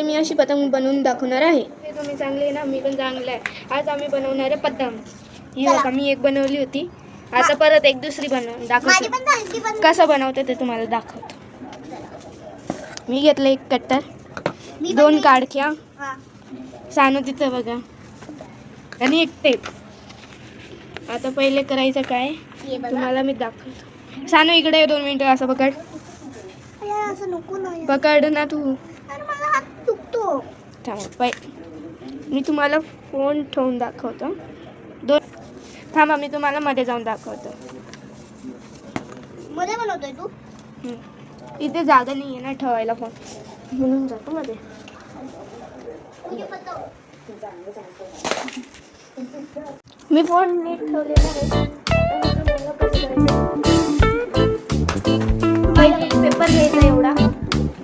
मी अशी पतंग बनवून दाखवणार आहे. हे तुम्ही चांगले ना, मी पण चांगलं आहे. आज आम्ही बनवणार आहे पतंग. ही बघा मी एक बनवली होती, आता परत एक दुसरी बनवून दाखवतो. कसं बनवते ते तुम्हाला दाखवतो. मी घेतलं एक कट्टर, 2 काडक्या, सानू तिथं बघा, आणि एक टेप. आता पहिले करायचं काय तुम्हाला मी दाखवतो. सानू इकडे 2 मिनिटं. असं पकड, पकड ना तू. मी तुम्हाला फोन ठेवून दाखवतो. थांबा, मी तुम्हाला मध्ये जाऊन दाखवतो. मध्ये बनवतोय तू? इथे जागा नाही आहे ना ठेवायला फोन, म्हणून जातो मध्ये. मी फोन नीट ठेवलेला आहे. पहिले पेपर घ्यायचा एवढा,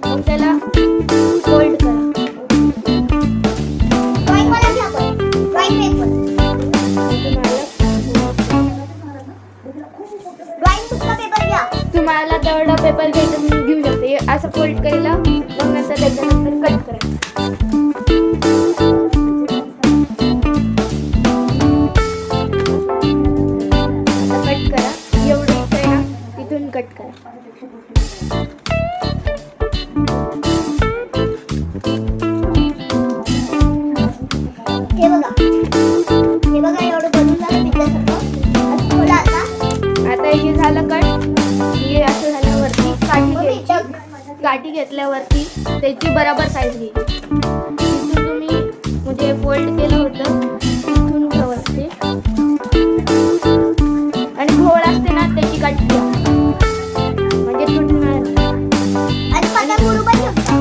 मग त्याला फोल्ड करा. तुम्हाला तेवढा पेपर घ्यायचा, मी घेऊ शकते. असं फोल्ड केला, मग नंतर त्याच्यानंतर कट करायचं. कट करा, एवढं इथं ना, तिथून कट करा. हे बघा एवढं बनून झालं पिझ्झासारखं. आता हे झालं कट. हे असं झाल्यावरती काठी घ्यायची. काठी घेतल्यावरती त्याची बरोबर साईज घ्यायची. तिथून तुम्ही म्हणजे फोल्ड केलं होतं तिथून घ्यावं लागते, आणि घोळ असते ना त्याची काठी घ्या, म्हणजे तुटणार नाही. आणि पतंग उडू पण शकतो.